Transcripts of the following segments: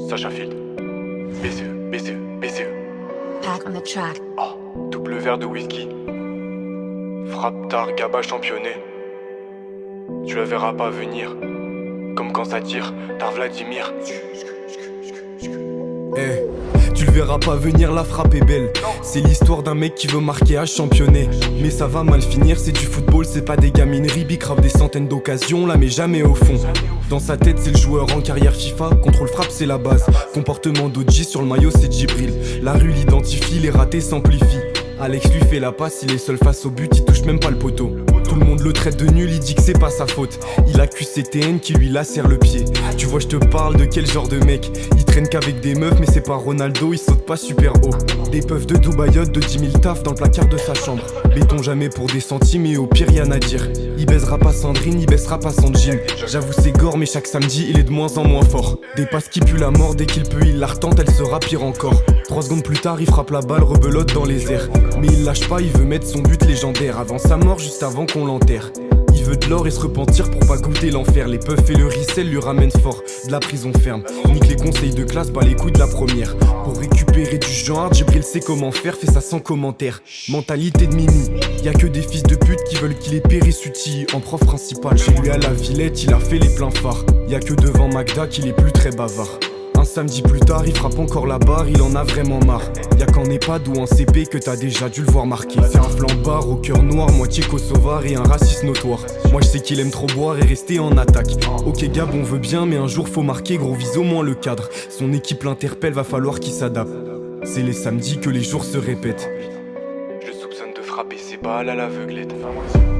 Sacha Field. BCE, BCE, BCE. Pack on the track. Oh, double verre de whisky. Frappe tard, Gaba championné. Tu la verras pas venir. Comme quand ça tire, t'as Vladimir. Tu le verras pas venir, la frappe est belle. C'est l'histoire d'un mec qui veut marquer à championner. Mais ça va mal finir, c'est du football, c'est pas des gamineries. Big grave des centaines d'occasions, là mais jamais au fond. Dans sa tête c'est le joueur en carrière FIFA. Contrôle frappe c'est la base. Comportement d'Oji sur le maillot c'est Djibril. La rue l'identifie, les ratés s'amplifient. Alex lui fait la passe, il est seul face au but, il touche même pas le poteau. Tout le monde le traite de nul, il dit que c'est pas sa faute. Il accuse CTN qui lui lacère le pied. Tu vois je te parle de quel genre de mec. Il traîne qu'avec des meufs mais c'est pas Ronaldo, il saute pas super haut. Des puffs de Dubaïote de 10 000 taf dans le placard de sa chambre. Béton jamais pour des centimes et au pire y'en à dire. Il baisera pas Sandrine, il baissera pas Sandrine. J'avoue c'est gore mais chaque samedi il est de moins en moins fort. Des passes qui puent la mort, dès qu'il peut il la retente, elle sera pire encore. 3 secondes plus tard il frappe la balle, rebelote dans les airs. Mais il lâche pas, il veut mettre son but légendaire avant sa mort, juste avant qu'on l'enterre. Il veut de l'or et se repentir pour pas goûter l'enfer. Les puffs et le ricel lui ramènent fort de la prison ferme. Nique les conseils de classe, bat les couilles de la première. Pour récupérer du genre, Djibril sait comment faire, fait ça sans commentaire. Mentalité de Mimi, y'a que des fils de pute qui veulent qu'il ait Périssuti en prof principal. Chez lui à la Villette, il a fait les pleins phares. Y'a que devant Magda qu'il est plus très bavard. Un samedi plus tard, il frappe encore la barre, il en a vraiment marre. Y'a qu'en EHPAD ou en CP que t'as déjà dû le voir marquer. C'est un flambard au cœur noir, moitié kosovar et un raciste notoire. Moi je sais qu'il aime trop boire et rester en attaque. Ok Gab on veut bien mais un jour faut marquer, gros vise au moins le cadre. Son équipe l'interpelle, va falloir qu'il s'adapte. C'est les samedis que les jours se répètent. Je le soupçonne de frapper ses balles à l'aveuglette.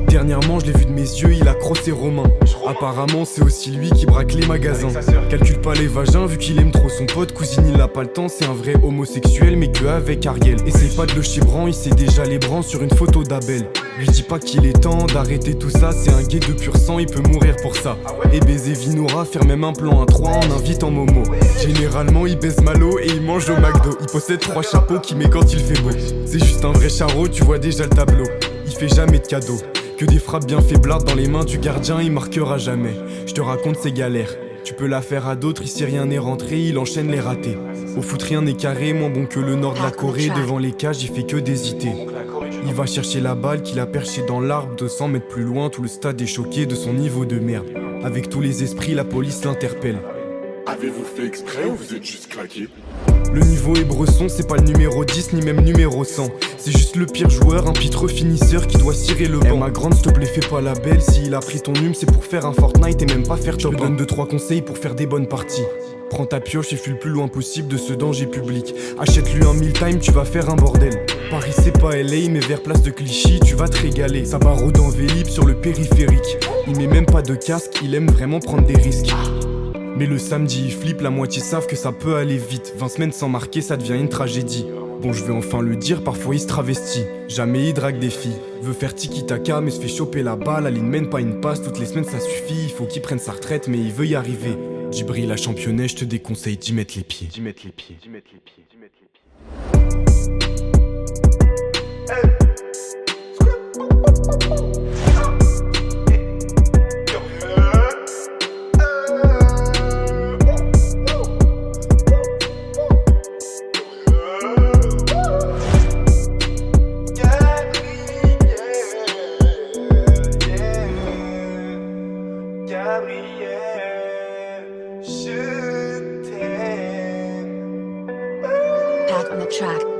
Dernièrement je l'ai vu de mes yeux, il a crossé Romain. Apparemment c'est aussi lui qui braque les magasins. Calcule pas les vagins vu qu'il aime trop son pote. Cousine il a pas le temps, c'est un vrai homosexuel mais que avec Ariel. Et c'est pas de le chébran, il sait déjà les brans sur une photo d'Abel. Lui dis pas qu'il est temps d'arrêter tout ça, c'est un gay de pur sang, il peut mourir pour ça. Et baiser Vinora, faire même un plan 1-3 en invitant Momo. Généralement il baise Malo et il mange au McDo. Il possède 3 chapeaux qu'il met quand il fait beau. C'est juste un vrai charreau, tu vois déjà le tableau. Il fait jamais de cadeaux. Que des frappes bien faiblardes dans les mains du gardien, il marquera jamais. Je te raconte ses galères. Tu peux la faire à d'autres, ici rien n'est rentré, il enchaîne les ratés. Au foot rien n'est carré, moins bon que le nord de la Corée. Devant les cages, il fait que d'hésiter. Il va chercher la balle qu'il a perchée dans l'arbre. 200 mètres plus loin, tout le stade est choqué de son niveau de merde. Avec tous les esprits, la police l'interpelle. Avez-vous fait exprès ou vous êtes juste claqué? Le niveau est Bresson, c'est pas le numéro 10 ni même numéro 100. C'est juste le pire joueur, un pitreux finisseur qui doit cirer le banc. Ma grande, s'il te plaît, fais pas la belle. S'il a pris ton hume, c'est pour faire un Fortnite et même pas faire top. Je te donne 2-3 conseils pour faire des bonnes parties. Prends ta pioche et fuis le plus loin possible de ce danger public. Achète-lui un meal time, tu vas faire un bordel. Paris c'est pas LA, mais vers place de Clichy, tu vas te régaler. Ça barode en Vélib sur le périphérique. Il met même pas de casque, il aime vraiment prendre des risques. Mais le samedi il flippe, la moitié savent que ça peut aller vite. 20 semaines sans marquer, ça devient une tragédie. Bon je vais enfin le dire, parfois il se travestit. Jamais il drague des filles. Veut faire tiki-taka mais se fait choper la balle. Elle ne mène pas une passe, toutes les semaines ça suffit. Il faut qu'il prenne sa retraite mais il veut y arriver. Djibril a championné, je te déconseille d'y mettre les pieds. D'y mettre les pieds, d'y mettre les pieds, d'y mettre les pieds. Gabriel, je t'aime. Pack on the track.